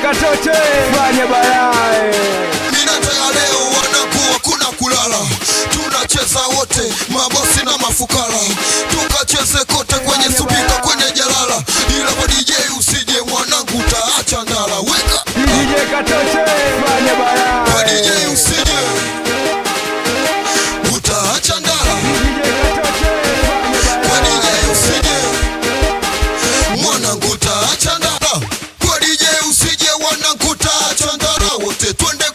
Katote fanya baadaye. Ninataka leo wanakuwa kuna kulala. Tunacheza wote mabosi na mafukara. Tukacheze kote kwenye supika kwenye jalala. Ila kwa DJ usije mwanangu utaacha ndala. Weka DJ Katote fanya baadaye. Kwa DJ usije utaacha ndala. Kwa DJ usije mwanangu utaacha ndala. Kwa DJ usije wanangu utaacha ndala. Wote twende